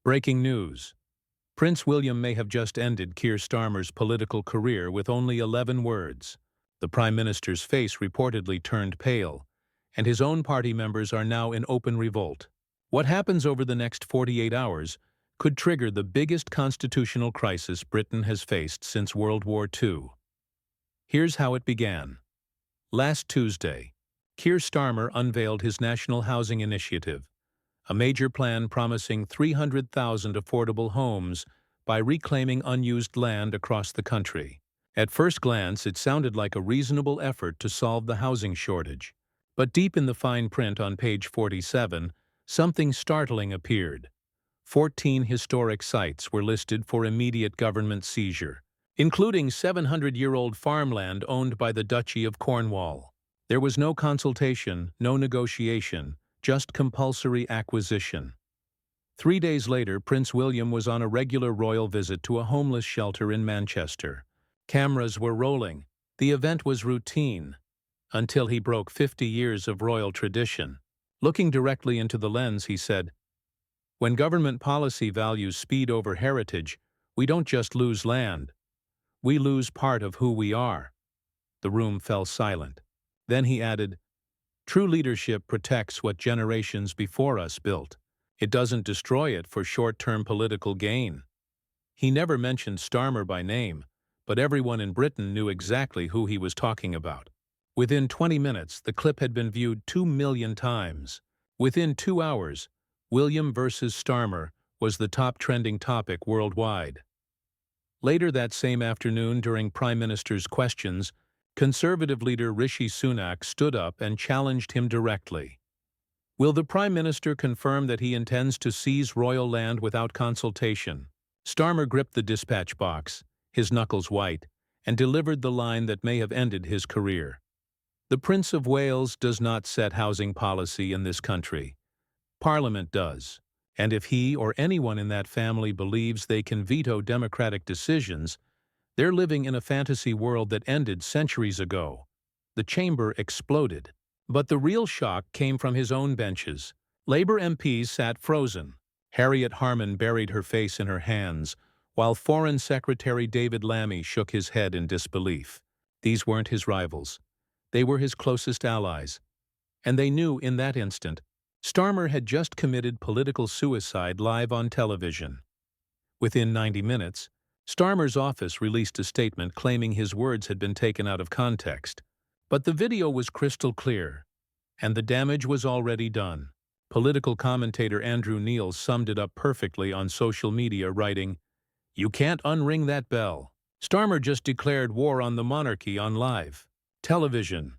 Breaking news. Prince William may have just ended Keir Starmer's political career with only 11 words. The Prime Minister's face reportedly turned pale, and his own party members are now in open revolt. What happens over the next 48 hours could trigger the biggest constitutional crisis Britain has faced since World War II. Here's how it began. Last Tuesday, Keir Starmer unveiled his National Housing Initiative, a major plan promising 300,000 affordable homes by reclaiming unused land across the country. At first glance, it sounded like a reasonable effort to solve the housing shortage. But deep in the fine print on page 47, something startling appeared. 14 historic sites were listed for immediate government seizure, including 700-year-old farmland owned by the Duchy of Cornwall. There was no consultation, no negotiation, just compulsory acquisition. 3 days later, Prince William was on a regular royal visit to a homeless shelter in Manchester. Cameras were rolling. The event was routine, until he broke 50 years of royal tradition. Looking directly into the lens, he said, "When government policy values speed over heritage, we don't just lose land. We lose part of who we are." The room fell silent. Then he added, "True leadership protects what generations before us built. It doesn't destroy it for short-term political gain." He never mentioned Starmer by name, but everyone in Britain knew exactly who he was talking about. Within 20 minutes, the clip had been viewed 2 million times. Within 2 hours, William versus Starmer was the top trending topic worldwide. Later that same afternoon, during Prime Minister's questions, Conservative leader Rishi Sunak stood up and challenged him directly. Will the Prime Minister confirm that he intends to seize royal land without consultation? Starmer gripped the dispatch box, his knuckles white, and delivered the line that may have ended his career. "The Prince of Wales does not set housing policy in this country. Parliament does, and if he or anyone in that family believes they can veto democratic decisions, they're living in a fantasy world that ended centuries ago." The chamber exploded. But the real shock came from his own benches. Labour MPs sat frozen. Harriet Harman buried her face in her hands, while Foreign Secretary David Lammy shook his head in disbelief. These weren't his rivals. They were his closest allies. And they knew in that instant, Starmer had just committed political suicide live on television. Within 90 minutes, Starmer's office released a statement claiming his words had been taken out of context. But the video was crystal clear, and the damage was already done. Political commentator Andrew Neil summed it up perfectly on social media, writing, "You can't unring that bell. Starmer just declared war on the monarchy on live television."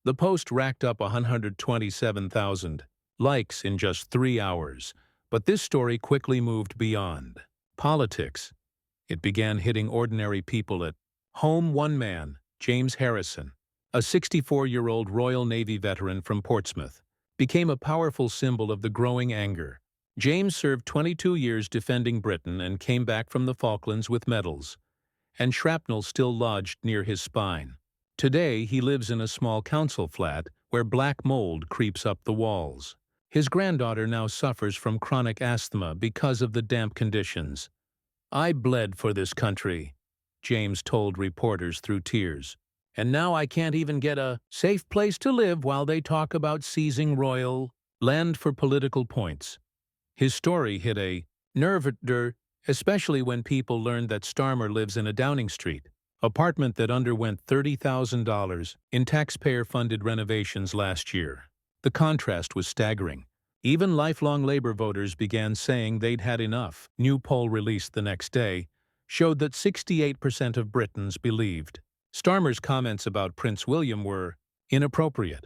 The post racked up 127,000 likes in just 3 hours, but this story quickly moved beyond politics. It began hitting ordinary people at home. One man, James Harrison, a 64-year-old Royal Navy veteran from Portsmouth, became a powerful symbol of the growing anger. James served 22 years defending Britain and came back from the Falklands with medals, and shrapnel still lodged near his spine. Today, he lives in a small council flat where black mold creeps up the walls. His granddaughter now suffers from chronic asthma because of the damp conditions. "I bled for this country," James told reporters through tears. "And now I can't even get a safe place to live while they talk about seizing royal land for political points." His story hit a nerve, especially when people learned that Starmer lives in a Downing Street apartment that underwent $30,000 in taxpayer-funded renovations last year. The contrast was staggering. Even lifelong Labour voters began saying they'd had enough. New poll released the next day showed that 68% of Britons believed Starmer's comments about Prince William were inappropriate.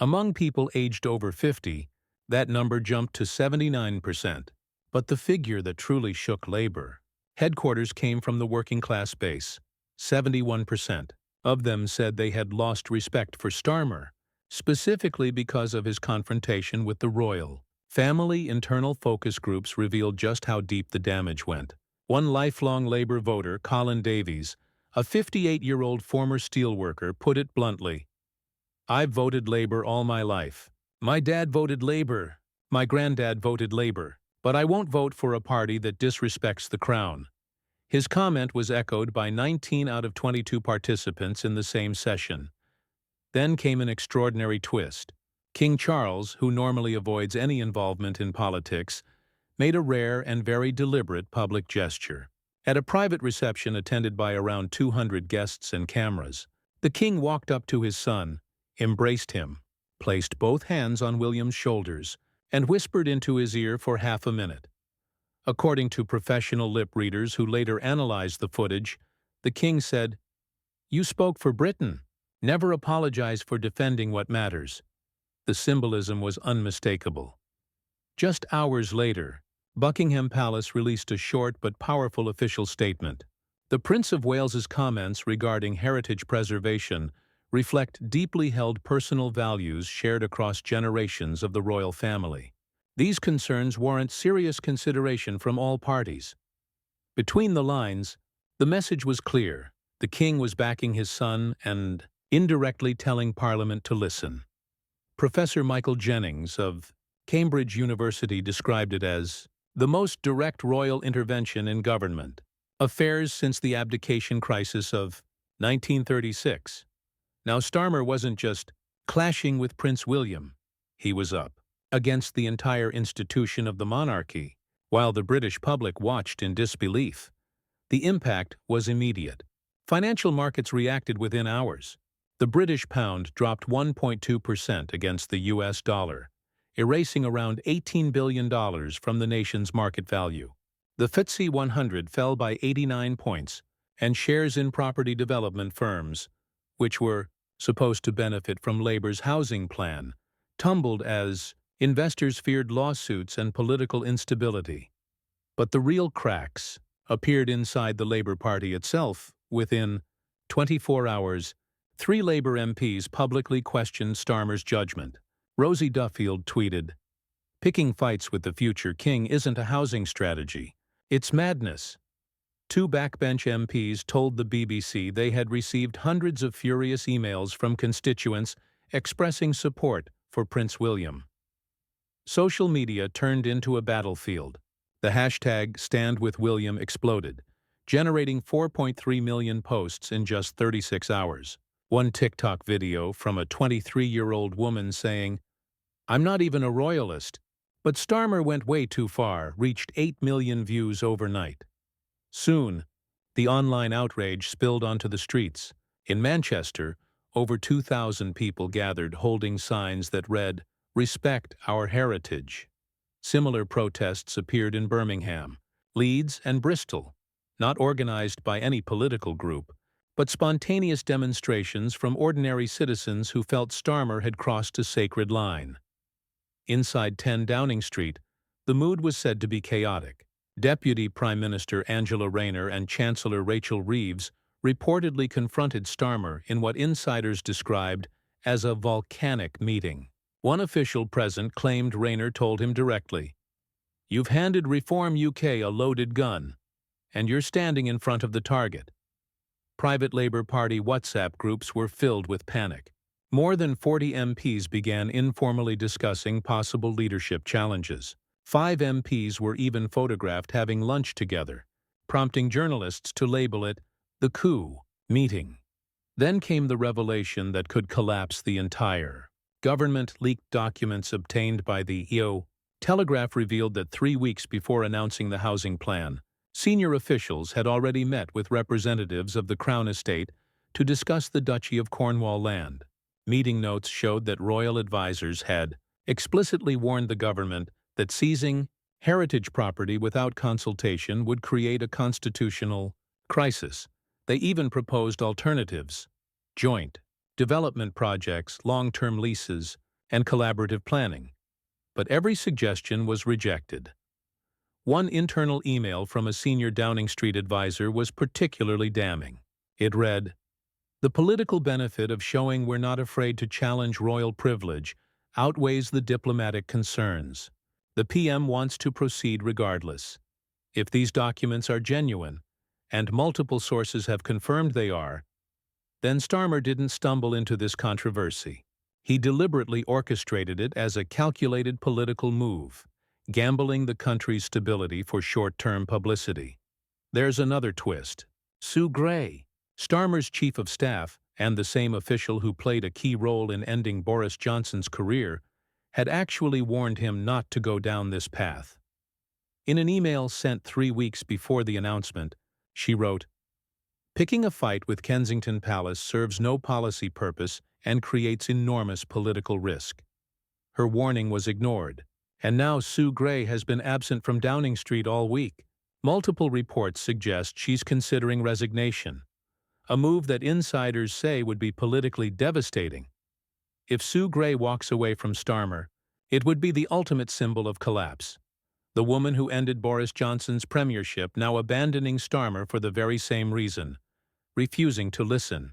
Among people aged over 50, that number jumped to 79%. But the figure that truly shook Labour headquarters came from the working-class base. 71% of them said they had lost respect for Starmer, specifically because of his confrontation with the royal family. Internal focus groups revealed just how deep the damage went. One lifelong Labour voter, Colin Davies, a 58-year-old former steelworker, put it bluntly, "I've voted Labour all my life. My dad voted Labour. My granddad voted Labour. but I won't vote for a party that disrespects the crown. His comment was echoed by 19 out of 22 participants in the same session. Then came an extraordinary twist. King Charles, who normally avoids any involvement in politics, made a rare and very deliberate public gesture. At a private reception attended by around 200 guests and cameras, the king walked up to his son, embraced him, placed both hands on William's shoulders, and whispered into his ear for half a minute. According to professional lip readers who later analyzed the footage, the king said, "You spoke for Britain. Never apologize for defending what matters." The symbolism was unmistakable. Just hours later, Buckingham Palace released a short but powerful official statement. The Prince of Wales's comments regarding heritage preservation reflect deeply held personal values shared across generations of the royal family. These concerns warrant serious consideration from all parties. Between the lines, the message was clear. The king was backing his son and indirectly telling Parliament to listen. Professor Michael Jennings of Cambridge University described it as the most direct royal intervention in government affairs since the abdication crisis of 1936. Now, Starmer wasn't just clashing with Prince William. He was up against the entire institution of the monarchy, while the British public watched in disbelief. The impact was immediate. Financial markets reacted within hours. The British pound dropped 1.2% against the US dollar, erasing around $18 billion from the nation's market value. The FTSE 100 fell by 89 points, and shares in property development firms, which were supposed to benefit from Labour's housing plan, tumbled as investors feared lawsuits and political instability. But the real cracks appeared inside the Labour Party itself. Within 24 hours, 3 Labour MPs publicly questioned Starmer's judgment. Rosie Duffield tweeted, "Picking fights with the future king isn't a housing strategy. It's madness." 2 backbench MPs told the BBC they had received hundreds of furious emails from constituents expressing support for Prince William. Social media turned into a battlefield. The hashtag #StandWithWilliam exploded, generating 4.3 million posts in just 36 hours. One TikTok video from a 23-year-old woman saying, "I'm not even a royalist, but Starmer went way too far," reached 8 million views overnight. Soon, the online outrage spilled onto the streets. In Manchester, over 2,000 people gathered holding signs that read, "Respect our heritage." Similar protests appeared in Birmingham, Leeds, and Bristol, not organized by any political group, but spontaneous demonstrations from ordinary citizens who felt Starmer had crossed a sacred line. Inside 10 Downing Street, the mood was said to be chaotic. Deputy Prime Minister Angela Rayner and Chancellor Rachel Reeves reportedly confronted Starmer in what insiders described as a volcanic meeting. One official present claimed Rayner told him directly, "You've handed Reform UK a loaded gun, and you're standing in front of the target." Private Labour Party WhatsApp groups were filled with panic. More than 40 MPs began informally discussing possible leadership challenges. 5 MPs were even photographed having lunch together, prompting journalists to label it the coup meeting. Then came the revelation that could collapse the entire government. Leaked documents obtained by the Telegraph revealed that 3 weeks before announcing the housing plan, senior officials had already met with representatives of the Crown Estate to discuss the Duchy of Cornwall land. Meeting notes showed that royal advisers had explicitly warned the government that seizing heritage property without consultation would create a constitutional crisis. They even proposed alternatives: joint development projects, long-term leases, and collaborative planning. But every suggestion was rejected. One internal email from a senior Downing Street advisor was particularly damning. It read, "The political benefit of showing we're not afraid to challenge royal privilege outweighs the diplomatic concerns. The PM wants to proceed regardless. If these documents are genuine, and multiple sources have confirmed they are, then Starmer didn't stumble into this controversy. He deliberately orchestrated it as a calculated political move. gambling the country's stability for short-term publicity. There's another twist. Sue Gray, Starmer's chief of staff and the same official who played a key role in ending Boris Johnson's career, had actually warned him not to go down this path. In an email sent 3 weeks before the announcement, she wrote, "Picking a fight with Kensington Palace serves no policy purpose and creates enormous political risk." Her warning was ignored, and now Sue Gray has been absent from Downing Street all week. Multiple reports suggest she's considering resignation, a move that insiders say would be politically devastating. If Sue Gray walks away from Starmer, it would be the ultimate symbol of collapse. The woman who ended Boris Johnson's premiership now abandoning Starmer for the very same reason, refusing to listen.